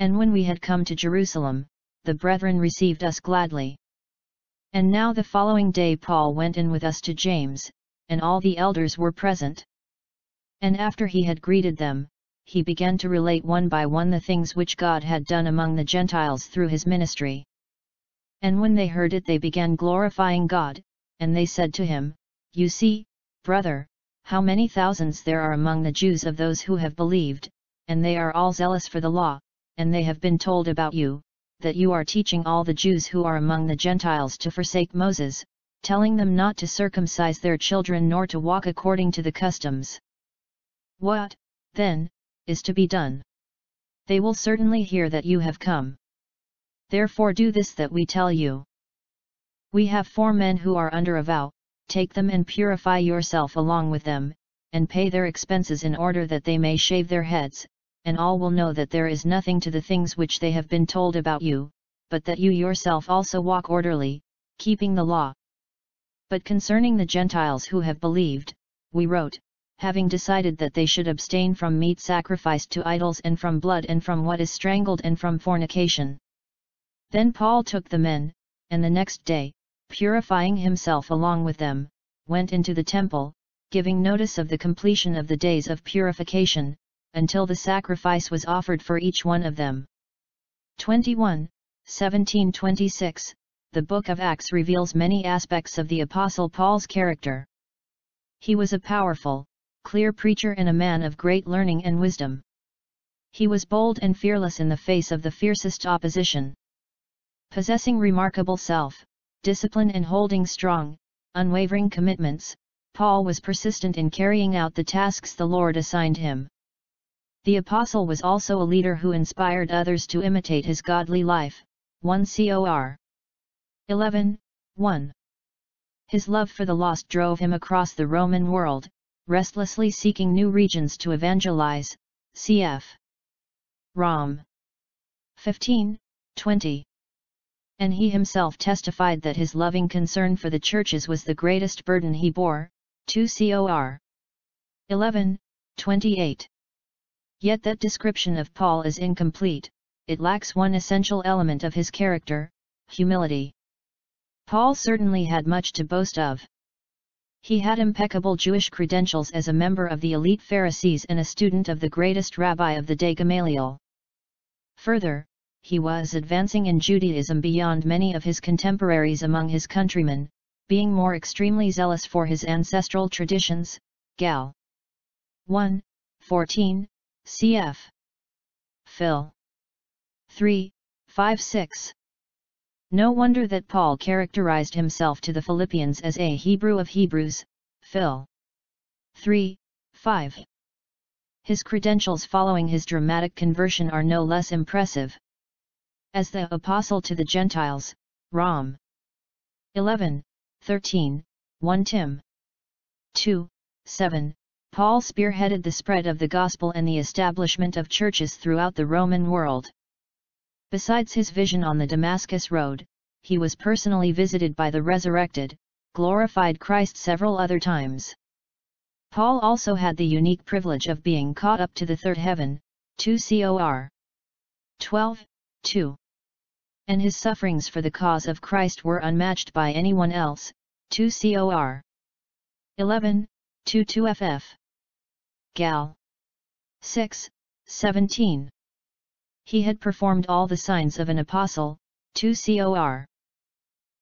And when we had come to Jerusalem, the brethren received us gladly. And now the following day Paul went in with us to James, and all the elders were present. And after he had greeted them, he began to relate one by one the things which God had done among the Gentiles through his ministry. And when they heard it they began glorifying God, and they said to him, You see, brother, how many thousands there are among the Jews of those who have believed, and they are all zealous for the law, and they have been told about you, that you are teaching all the Jews who are among the Gentiles to forsake Moses, telling them not to circumcise their children nor to walk according to the customs. What, then, is to be done? They will certainly hear that you have come. Therefore do this that we tell you. We have 4 men who are under a vow, take them and purify yourself along with them, and pay their expenses in order that they may shave their heads, and all will know that there is nothing to the things which they have been told about you, but that you yourself also walk orderly, keeping the law. But concerning the Gentiles who have believed, we wrote, having decided that they should abstain from meat sacrificed to idols and from blood and from what is strangled and from fornication. Then Paul took the men, and the next day, purifying himself along with them, went into the temple, giving notice of the completion of the days of purification, until the sacrifice was offered for each one of them. 21, 17-26, the book of Acts reveals many aspects of the Apostle Paul's character. He was a powerful, clear preacher and a man of great learning and wisdom. He was bold and fearless in the face of the fiercest opposition. Possessing remarkable self-discipline and holding strong, unwavering commitments, Paul was persistent in carrying out the tasks the Lord assigned him. The apostle was also a leader who inspired others to imitate his godly life. 1 Cor. 11:1. His love for the lost drove him across the Roman world, restlessly seeking new regions to evangelize. Cf. Rom. 15:20. And he himself testified that his loving concern for the churches was the greatest burden he bore. 2 Cor. 11:28. Yet that description of Paul is incomplete, it lacks one essential element of his character, humility. Paul certainly had much to boast of. He had impeccable Jewish credentials as a member of the elite Pharisees and a student of the greatest rabbi of the day Gamaliel. Further, he was advancing in Judaism beyond many of his contemporaries among his countrymen, being more extremely zealous for his ancestral traditions. Gal. 1:14, cf. Phil. 3:5-6. No wonder that Paul characterized himself to the Philippians as a Hebrew of Hebrews. Phil. 3:5. His credentials following his dramatic conversion are no less impressive. As the apostle to the Gentiles, Rom. 11:13, 1 Tim. 2:7, Paul spearheaded the spread of the gospel and the establishment of churches throughout the Roman world. Besides his vision on the Damascus Road, he was personally visited by the resurrected, glorified Christ several other times. Paul also had the unique privilege of being caught up to the third heaven. 2 Cor. 12:2. And his sufferings for the cause of Christ were unmatched by anyone else. 2 Cor. 11:2-2 ff. Gal. 6:17. He had performed all the signs of an apostle. 2 Cor.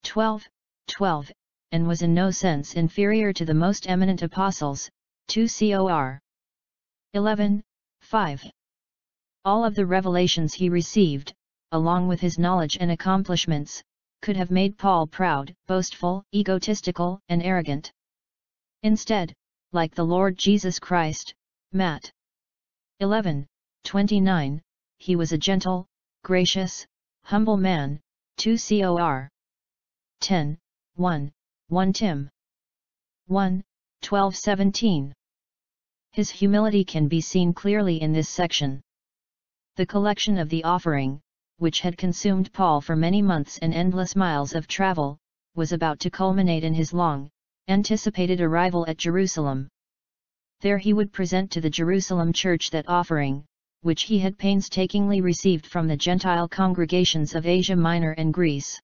12:12, and was in no sense inferior to the most eminent apostles. 2 Cor. 11:5. All of the revelations he received, along with his knowledge and accomplishments, could have made Paul proud, boastful, egotistical, and arrogant. Instead, like the Lord Jesus Christ, Matt. 11:29, he was a gentle, gracious, humble man. 2 Cor. 10:1, 1 Tim. 1:12-17. His humility can be seen clearly in this section. The collection of the offering, which had consumed Paul for many months and endless miles of travel, was about to culminate in his long, anticipated arrival at Jerusalem. There he would present to the Jerusalem church that offering, which he had painstakingly received from the Gentile congregations of Asia Minor and Greece.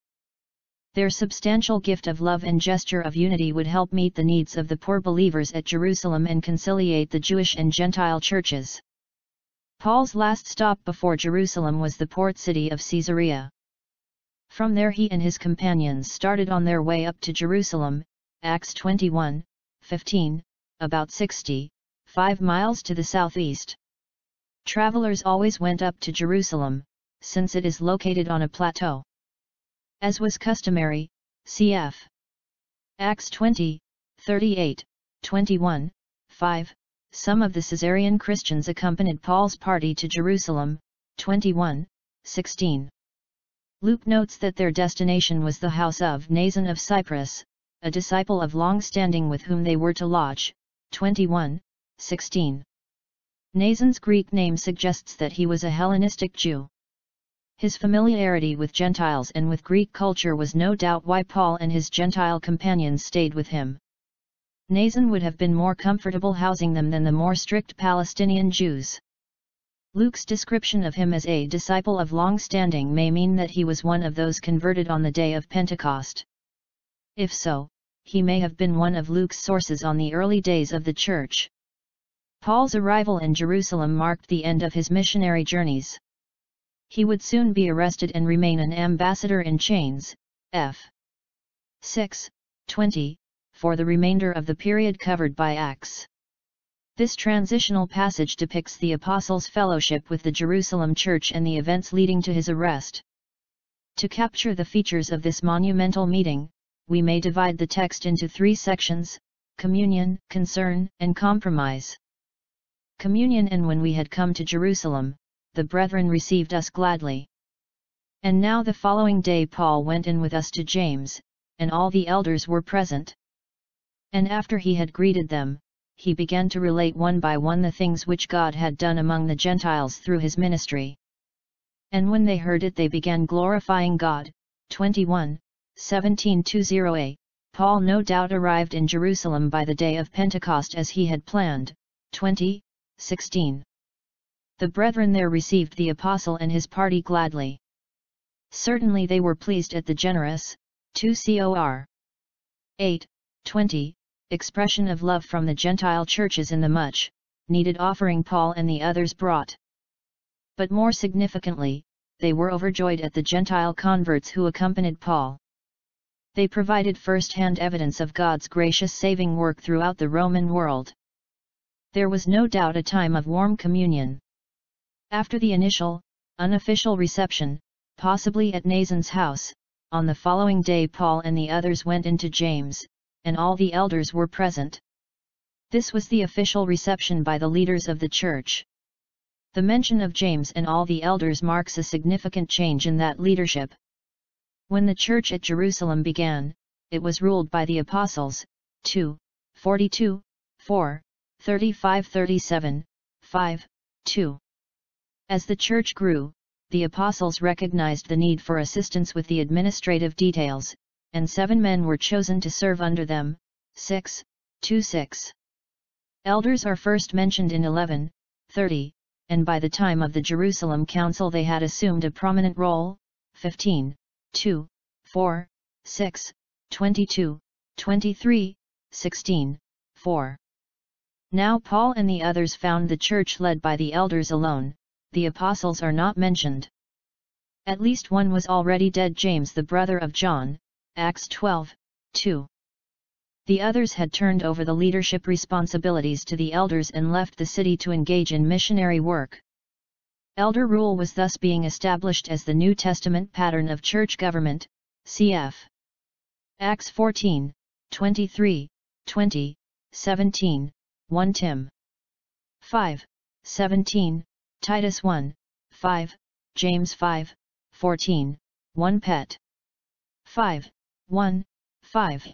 Their substantial gift of love and gesture of unity would help meet the needs of the poor believers at Jerusalem and conciliate the Jewish and Gentile churches. Paul's last stop before Jerusalem was the port city of Caesarea. From there he and his companions started on their way up to Jerusalem, Acts 21:15, about 65 miles to the southeast. Travelers always went up to Jerusalem, since it is located on a plateau. As was customary, cf. Acts 20:38, 21, 5, some of the Caesarean Christians accompanied Paul's party to Jerusalem, 21:16. Luke notes that their destination was the house of Mnason of Cyprus, a disciple of long standing with whom they were to lodge, 21:16. Mnason's Greek name suggests that he was a Hellenistic Jew. His familiarity with Gentiles and with Greek culture was no doubt why Paul and his Gentile companions stayed with him. Mnason would have been more comfortable housing them than the more strict Palestinian Jews. Luke's description of him as a disciple of long standing may mean that he was one of those converted on the day of Pentecost. If so, he may have been one of Luke's sources on the early days of the Church. Paul's arrival in Jerusalem marked the end of his missionary journeys. He would soon be arrested and remain an ambassador in chains, f. 6:20, for the remainder of the period covered by Acts. This transitional passage depicts the apostles' fellowship with the Jerusalem church and the events leading to his arrest. To capture the features of this monumental meeting, we may divide the text into three sections: communion, concern, and compromise. Communion. And when we had come to Jerusalem, the brethren received us gladly. And now the following day Paul went in with us to James, and all the elders were present. And after he had greeted them, he began to relate one by one the things which God had done among the Gentiles through his ministry. And when they heard it they began glorifying God. 21:17-20a. Paul no doubt arrived in Jerusalem by the day of Pentecost as he had planned. 20:16. The brethren there received the apostle and his party gladly. Certainly they were pleased at the generous, 2 Cor. 8:20, expression of love from the Gentile churches in the much needed offering Paul and the others brought. But more significantly, they were overjoyed at the Gentile converts who accompanied Paul. They provided first-hand evidence of God's gracious saving work throughout the Roman world. There was no doubt a time of warm communion. After the initial, unofficial reception, possibly at Mnason's house, on the following day Paul and the others went into James, and all the elders were present. This was the official reception by the leaders of the church. The mention of James and all the elders marks a significant change in that leadership. When the church at Jerusalem began, it was ruled by the apostles, 2:42, 4, 35-37, 5, 2. As the church grew, the apostles recognized the need for assistance with the administrative details, and 7 men were chosen to serve under them, 6:26. Elders are first mentioned in 11:30, and by the time of the Jerusalem Council they had assumed a prominent role, 15:2, 4, 6, 22, 23, 16, 4. Now Paul and the others found the church led by the elders alone. The apostles are not mentioned. At least one was already dead, James the brother of John, Acts 12:2. The others had turned over the leadership responsibilities to the elders and left the city to engage in missionary work. Elder rule was thus being established as the New Testament pattern of church government, cf. Acts 14:23, 20, 17, 1 Tim 5:17, Titus 1:5, James 5:14, 1 Pet 5:1-5.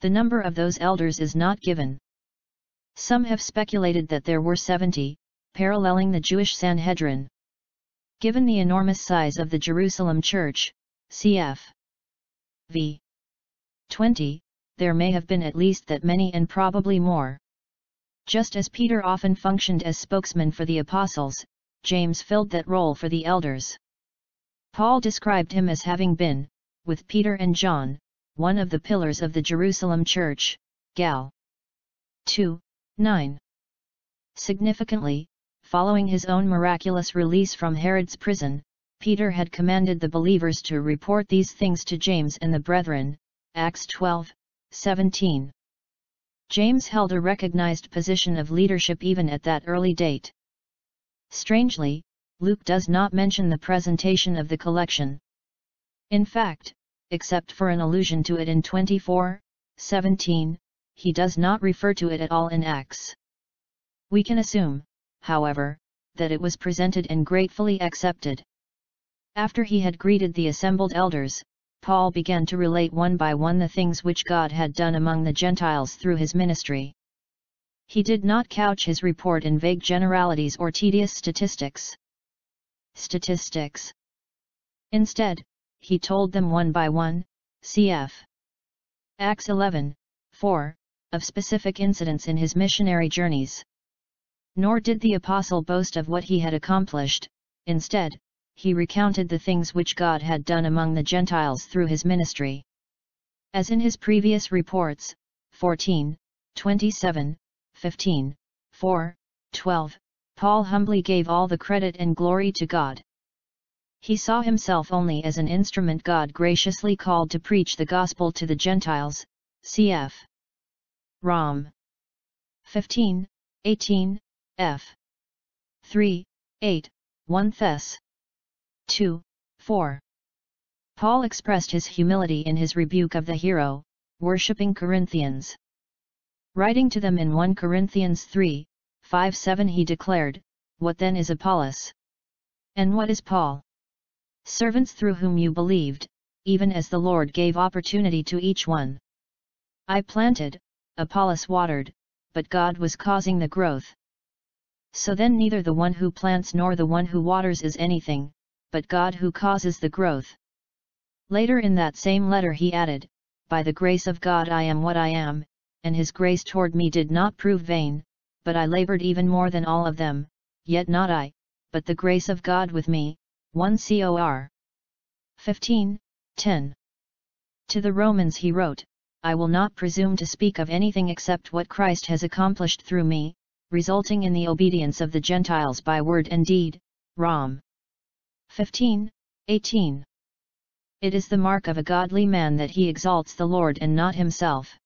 The number of those elders is not given. Some have speculated that there were 70, paralleling the Jewish Sanhedrin. Given the enormous size of the Jerusalem church, cf. v. 20, there may have been at least that many and probably more. Just as Peter often functioned as spokesman for the apostles, James filled that role for the elders. Paul described him as having been, with Peter and John, one of the pillars of the Jerusalem church, Gal. 2:9. Significantly, following his own miraculous release from Herod's prison, Peter had commanded the believers to report these things to James and the brethren, Acts 12:17. James held a recognized position of leadership even at that early date. Strangely, Luke does not mention the presentation of the collection. In fact, except for an allusion to it in 24:17, he does not refer to it at all in Acts. We can assume, however, that it was presented and gratefully accepted. After he had greeted the assembled elders, Paul began to relate one by one the things which God had done among the Gentiles through his ministry. He did not couch his report in vague generalities or tedious statistics. Instead, he told them one by one, cf. Acts 11:4, of specific incidents in his missionary journeys. Nor did the apostle boast of what he had accomplished. Instead, he recounted the things which God had done among the Gentiles through his ministry. As in his previous reports, 14:27, 15:4-12, Paul humbly gave all the credit and glory to God. He saw himself only as an instrument God graciously called to preach the gospel to the Gentiles, cf. Rom. 15:18, f. 3:8, 1 Thess. 2:4. Paul expressed his humility in his rebuke of the hero-worshipping Corinthians. Writing to them in 1 Corinthians 3:5-7 he declared, "What then is Apollos? And what is Paul? Servants through whom you believed, even as the Lord gave opportunity to each one. I planted, Apollos watered, but God was causing the growth. So then neither the one who plants nor the one who waters is anything, but God who causes the growth." Later in that same letter he added, "By the grace of God I am what I am, and his grace toward me did not prove vain, but I labored even more than all of them, yet not I, but the grace of God with me." 1 Cor. 15:10. To the Romans he wrote, "I will not presume to speak of anything except what Christ has accomplished through me, resulting in the obedience of the Gentiles by word and deed." Rom. 15:18. It is the mark of a godly man that he exalts the Lord and not himself.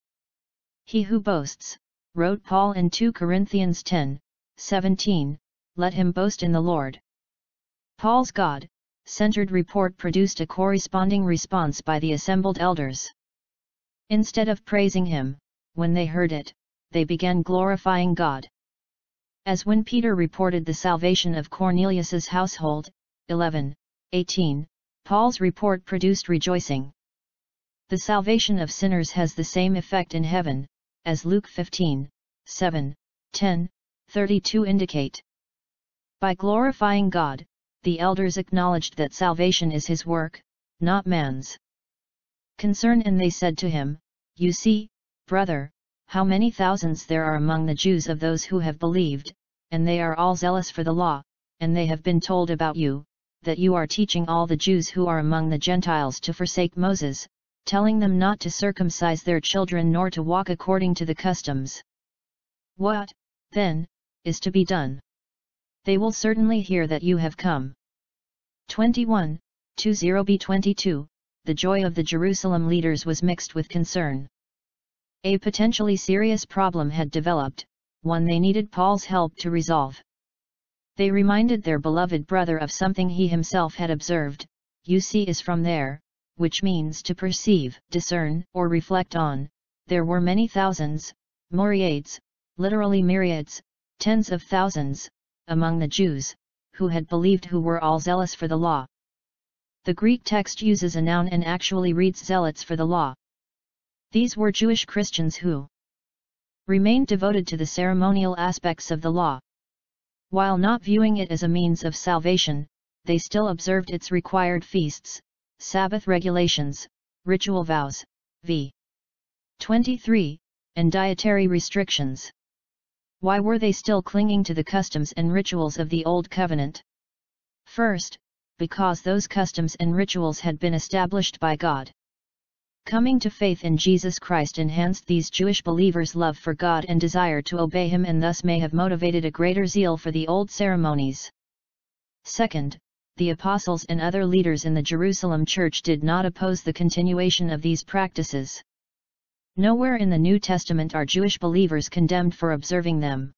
"He who boasts," wrote Paul in 2 Corinthians 10:17, "let him boast in the Lord." Paul's God-centered report produced a corresponding response by the assembled elders. Instead of praising him, when they heard it, they began glorifying God. As when Peter reported the salvation of Cornelius's household, 11:18, Paul's report produced rejoicing. The salvation of sinners has the same effect in heaven, as Luke 15:7, 10, 32 indicate. By glorifying God, the elders acknowledged that salvation is his work, not man's. Concern, and they said to him, "You see, brother, how many thousands there are among the Jews of those who have believed, and they are all zealous for the law, and they have been told about you, that you are teaching all the Jews who are among the Gentiles to forsake Moses, telling them not to circumcise their children nor to walk according to the customs. What, then, is to be done? They will certainly hear that you have come." 21:20b-22. The joy of the Jerusalem leaders was mixed with concern. A potentially serious problem had developed, one they needed Paul's help to resolve. They reminded their beloved brother of something he himself had observed. "You see is from there," which means to perceive, discern, or reflect on. There were many thousands, myriads, literally myriads, tens of thousands, among the Jews, who had believed, who were all zealous for the law. The Greek text uses a noun and actually reads zealots for the law. These were Jewish Christians who remained devoted to the ceremonial aspects of the law. While not viewing it as a means of salvation, they still observed its required feasts, Sabbath regulations, ritual vows, v. 23, and dietary restrictions. Why were they still clinging to the customs and rituals of the Old Covenant? First, because those customs and rituals had been established by God. Coming to faith in Jesus Christ enhanced these Jewish believers' love for God and desire to obey Him, and thus may have motivated a greater zeal for the old ceremonies. Second, the apostles and other leaders in the Jerusalem church did not oppose the continuation of these practices. Nowhere in the New Testament are Jewish believers condemned for observing them.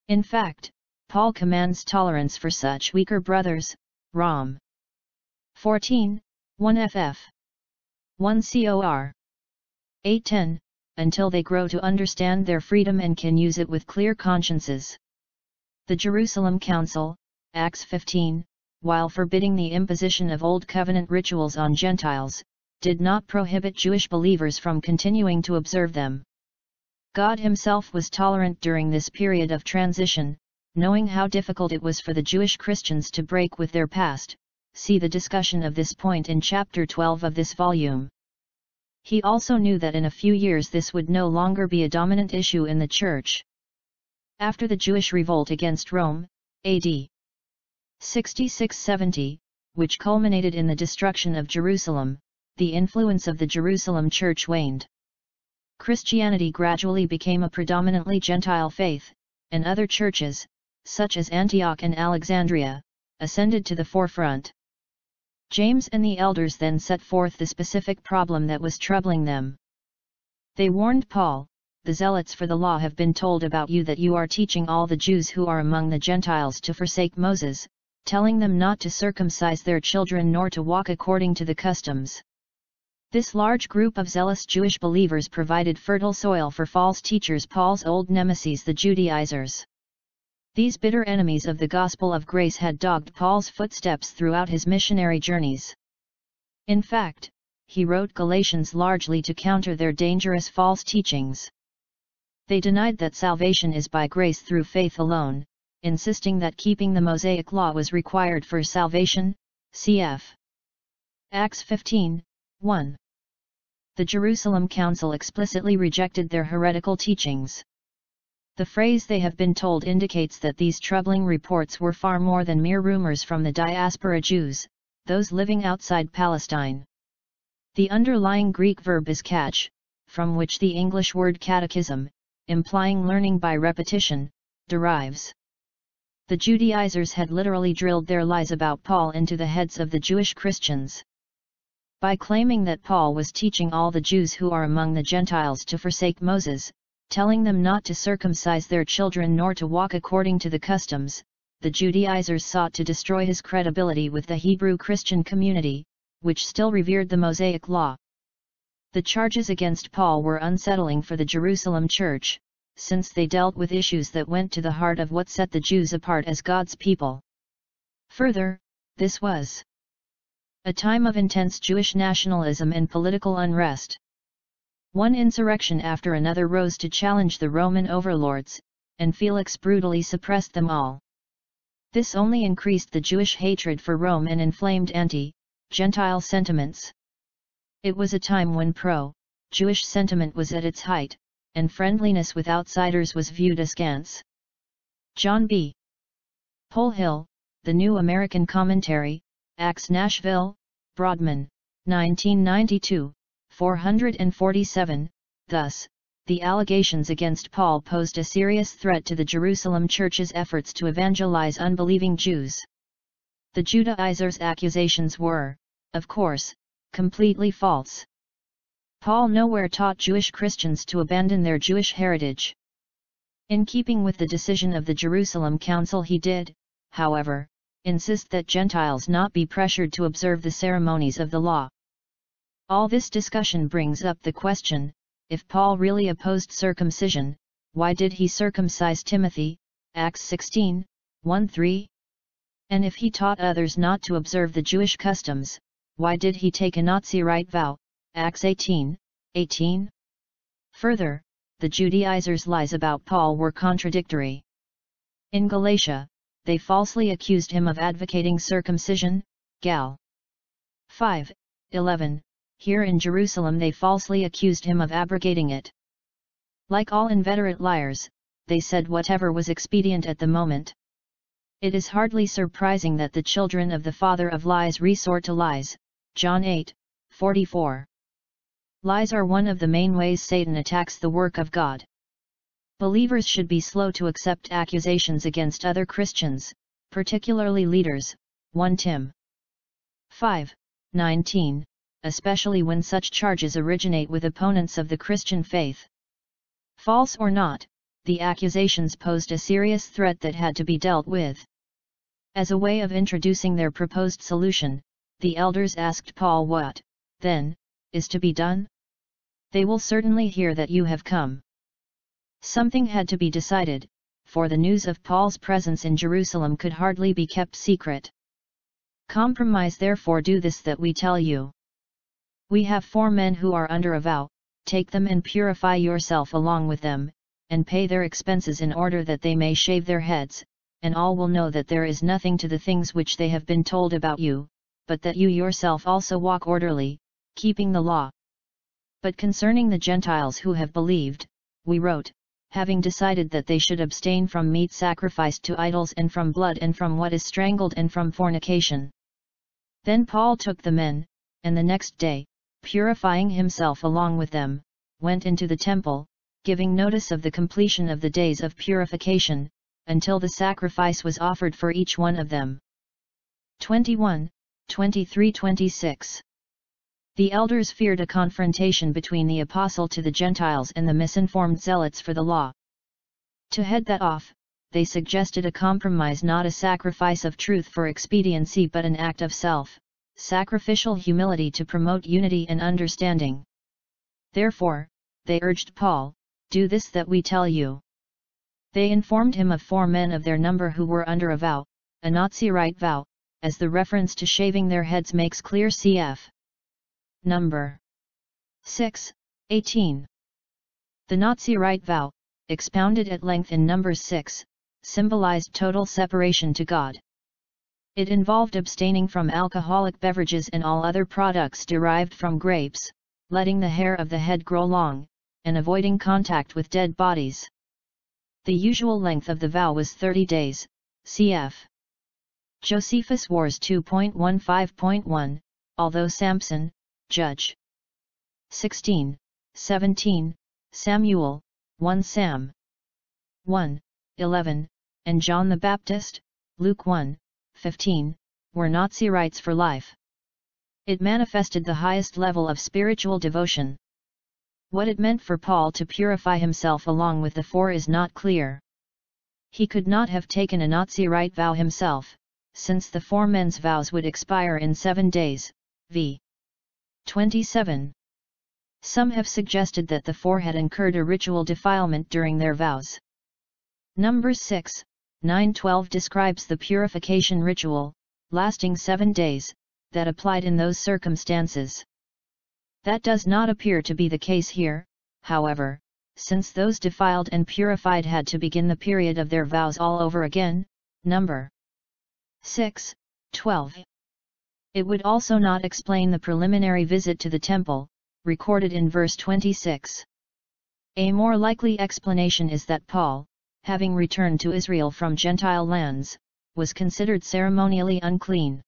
In fact, Paul commands tolerance for such weaker brothers, Rom. 14, 1 ff. 1 Cor. 8:10, until they grow to understand their freedom and can use it with clear consciences. The Jerusalem Council, Acts 15, while forbidding the imposition of Old Covenant rituals on Gentiles, did not prohibit Jewish believers from continuing to observe them. God Himself was tolerant during this period of transition, knowing how difficult it was for the Jewish Christians to break with their past. See the discussion of this point in chapter 12 of this volume. He also knew that in a few years this would no longer be a dominant issue in the church. After the Jewish revolt against Rome, AD 66-70, which culminated in the destruction of Jerusalem, the influence of the Jerusalem church waned. Christianity gradually became a predominantly Gentile faith, and other churches, such as Antioch and Alexandria, ascended to the forefront. James and the elders then set forth the specific problem that was troubling them. They warned Paul, "The zealots for the law have been told about you that you are teaching all the Jews who are among the Gentiles to forsake Moses, telling them not to circumcise their children nor to walk according to the customs." This large group of zealous Jewish believers provided fertile soil for false teachers, Paul's old nemesis, the Judaizers. These bitter enemies of the gospel of grace had dogged Paul's footsteps throughout his missionary journeys. In fact, he wrote Galatians largely to counter their dangerous false teachings. They denied that salvation is by grace through faith alone, insisting that keeping the Mosaic law was required for salvation, cf. Acts 15, 1. The Jerusalem Council explicitly rejected their heretical teachings. The phrase "they have been told" indicates that these troubling reports were far more than mere rumors from the diaspora Jews, those living outside Palestine. The underlying Greek verb is kach, from which the English word catechism, implying learning by repetition, derives. The Judaizers had literally drilled their lies about Paul into the heads of the Jewish Christians. By claiming that Paul was teaching all the Jews who are among the Gentiles to forsake Moses, telling them not to circumcise their children nor to walk according to the customs, the Judaizers sought to destroy his credibility with the Hebrew Christian community, which still revered the Mosaic law. The charges against Paul were unsettling for the Jerusalem church, since they dealt with issues that went to the heart of what set the Jews apart as God's people. Further, this was a time of intense Jewish nationalism and political unrest. One insurrection after another rose to challenge the Roman overlords, and Felix brutally suppressed them all. This only increased the Jewish hatred for Rome and inflamed anti-Gentile sentiments. It was a time when pro-Jewish sentiment was at its height, and friendliness with outsiders was viewed askance. John B. Polhill, The New American Commentary, Acts Nashville, Broadman, 1992, 447, thus, the allegations against Paul posed a serious threat to the Jerusalem church's efforts to evangelize unbelieving Jews. The Judaizers' accusations were, of course, completely false. Paul nowhere taught Jewish Christians to abandon their Jewish heritage. In keeping with the decision of the Jerusalem Council, he did, however, insist that Gentiles not be pressured to observe the ceremonies of the law. All this discussion brings up the question, if Paul really opposed circumcision, why did he circumcise Timothy, Acts 16, 1-3? And if he taught others not to observe the Jewish customs, why did he take a Nazirite vow, Acts 18, 18? Further, the Judaizers' lies about Paul were contradictory. In Galatia, they falsely accused him of advocating circumcision, Gal. 5, 11. Here in Jerusalem they falsely accused him of abrogating it. Like all inveterate liars, they said whatever was expedient at the moment. It is hardly surprising that the children of the father of lies resort to lies, John 8:44. Lies are one of the main ways Satan attacks the work of God. Believers should be slow to accept accusations against other Christians, particularly leaders, 1 Tim 5:19, especially when such charges originate with opponents of the Christian faith. False or not, the accusations posed a serious threat that had to be dealt with. As a way of introducing their proposed solution, the elders asked Paul what, then, is to be done? They will certainly hear that you have come. Something had to be decided, for the news of Paul's presence in Jerusalem could hardly be kept secret. Compromise, therefore do this that we tell you. We have 4 men who are under a vow, take them and purify yourself along with them, and pay their expenses in order that they may shave their heads, and all will know that there is nothing to the things which they have been told about you, but that you yourself also walk orderly, keeping the law. But concerning the Gentiles who have believed, we wrote, having decided that they should abstain from meat sacrificed to idols and from blood and from what is strangled and from fornication. Then Paul took the men, and the next day, purifying himself along with them, went into the temple, giving notice of the completion of the days of purification, until the sacrifice was offered for each one of them. 21, 23-26. The elders feared a confrontation between the apostle to the Gentiles and the misinformed zealots for the law. To head that off, they suggested a compromise, not a sacrifice of truth for expediency but an act of sacrificial humility to promote unity and understanding. Therefore, they urged Paul, do this that we tell you. They informed him of 4 men of their number who were under a vow, a Nazirite vow, as the reference to shaving their heads makes clear, cf. Number 6:18. The Nazirite vow, expounded at length in Numbers 6, symbolized total separation to God. It involved abstaining from alcoholic beverages and all other products derived from grapes, letting the hair of the head grow long, and avoiding contact with dead bodies. The usual length of the vow was 30 days, cf. Josephus Wars 2.15.1, although Samson, Judge 16:17, Samuel, 1 Sam 1:11, and John the Baptist, Luke 1:15, were Nazirites for life. It manifested the highest level of spiritual devotion. What it meant for Paul to purify himself along with the 4 is not clear. He could not have taken a Nazirite vow himself, since the 4 men's vows would expire in 7 days, v. 27. Some have suggested that the 4 had incurred a ritual defilement during their vows. Numbers 6:9-12 describes the purification ritual, lasting 7 days, that applied in those circumstances. That does not appear to be the case here, however, since those defiled and purified had to begin the period of their vows all over again, Number 6:12. It would also not explain the preliminary visit to the temple, recorded in verse 26. A more likely explanation is that Paul, having returned to Israel from Gentile lands, was considered ceremonially unclean.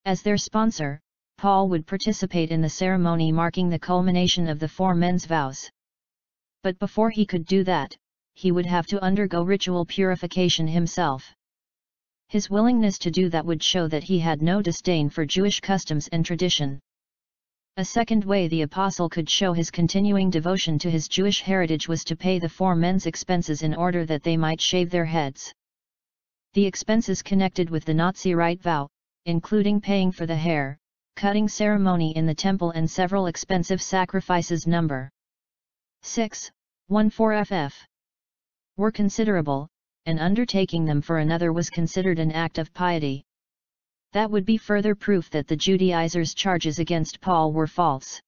As their sponsor, Paul would participate in the ceremony marking the culmination of the 4 men's vows. But before he could do that, he would have to undergo ritual purification himself. His willingness to do that would show that he had no disdain for Jewish customs and tradition. A second way the apostle could show his continuing devotion to his Jewish heritage was to pay the 4 men's expenses in order that they might shave their heads. The expenses connected with the Nazirite vow, including paying for the hair, cutting ceremony in the temple and several expensive sacrifices, Number 6:14 ff. were considerable, and undertaking them for another was considered an act of piety. That would be further proof that the Judaizers' charges against Paul were false.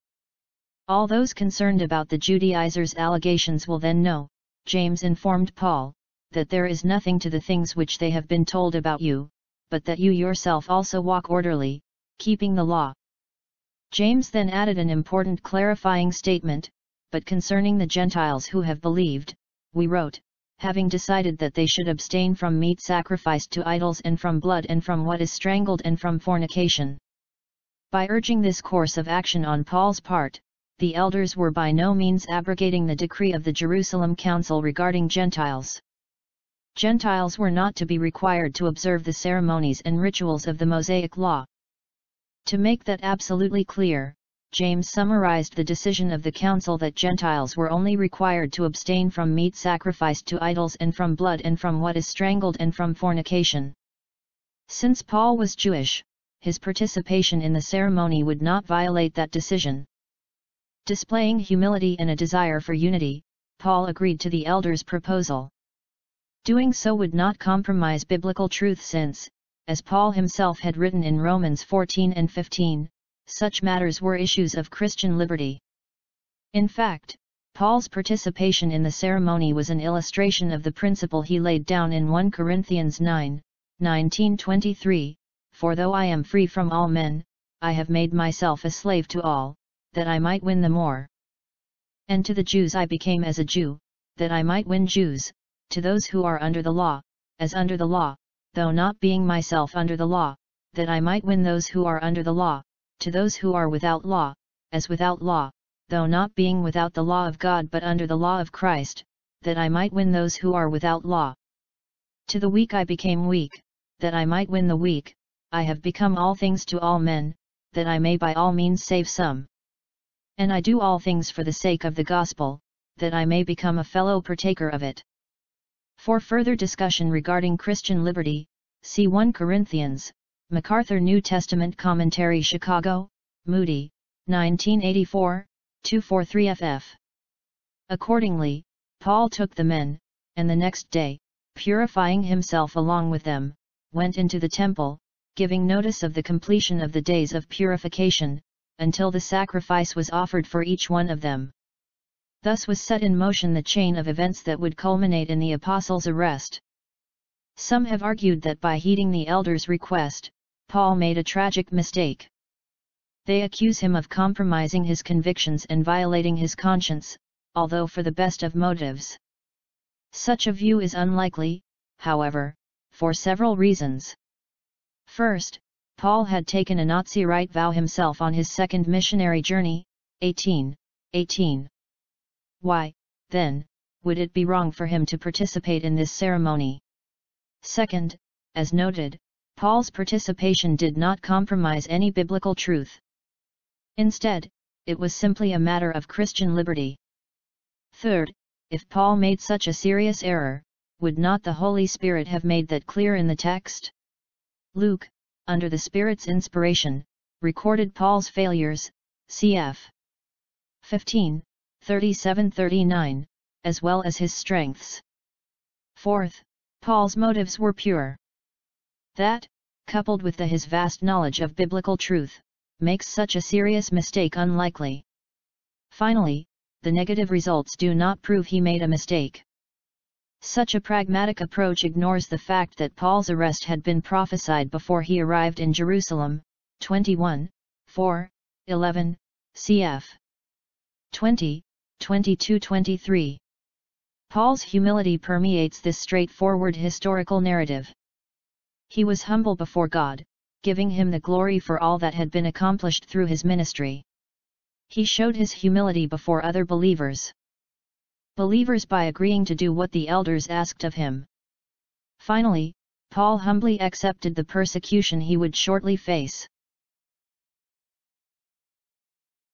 All those concerned about the Judaizers' allegations will then know, James informed Paul, that there is nothing to the things which they have been told about you, but that you yourself also walk orderly, keeping the law. James then added an important clarifying statement, but concerning the Gentiles who have believed, we wrote, having decided that they should abstain from meat sacrificed to idols and from blood and from what is strangled and from fornication. By urging this course of action on Paul's part, the elders were by no means abrogating the decree of the Jerusalem Council regarding Gentiles. Gentiles were not to be required to observe the ceremonies and rituals of the Mosaic Law. To make that absolutely clear, James summarized the decision of the council that Gentiles were only required to abstain from meat sacrificed to idols and from blood and from what is strangled and from fornication. Since Paul was Jewish, his participation in the ceremony would not violate that decision. Displaying humility and a desire for unity, Paul agreed to the elders' proposal. Doing so would not compromise biblical truth since, as Paul himself had written in Romans 14 and 15, such matters were issues of Christian liberty. In fact, Paul's participation in the ceremony was an illustration of the principle he laid down in 1 Corinthians 9:19-23, "For though I am free from all men, I have made myself a slave to all, that I might win the more. And to the Jews I became as a Jew, that I might win Jews, to those who are under the law, as under the law, though not being myself under the law, that I might win those who are under the law, to those who are without law, as without law, though not being without the law of God but under the law of Christ, that I might win those who are without law. To the weak I became weak, that I might win the weak, I have become all things to all men, that I may by all means save some. And I do all things for the sake of the gospel, that I may become a fellow partaker of it." For further discussion regarding Christian liberty, see 1 Corinthians, MacArthur New Testament Commentary, Chicago, Moody, 1984, 243 ff. Accordingly, Paul took the men, and the next day, purifying himself along with them, went into the temple, giving notice of the completion of the days of purification, until the sacrifice was offered for each one of them. Thus was set in motion the chain of events that would culminate in the apostles' arrest. Some have argued that by heeding the elders' request, Paul made a tragic mistake. They accuse him of compromising his convictions and violating his conscience, although for the best of motives. Such a view is unlikely, however, for several reasons. First, Paul had taken a Nazirite vow himself on his second missionary journey, 18:18. Why, then, would it be wrong for him to participate in this ceremony? Second, as noted, Paul's participation did not compromise any biblical truth. Instead, it was simply a matter of Christian liberty. Third, if Paul made such a serious error, would not the Holy Spirit have made that clear in the text? Luke, under the Spirit's inspiration, recorded Paul's failures, cf. 15:37-39, as well as his strengths. Fourth, Paul's motives were pure. That, coupled with his vast knowledge of biblical truth, makes such a serious mistake unlikely. Finally, the negative results do not prove he made a mistake. Such a pragmatic approach ignores the fact that Paul's arrest had been prophesied before he arrived in Jerusalem, 21:4-11, cf. 20:22-23. Paul's humility permeates this straightforward historical narrative. He was humble before God, giving him the glory for all that had been accomplished through his ministry. He showed his humility before other believers by agreeing to do what the elders asked of him. Finally, Paul humbly accepted the persecution he would shortly face.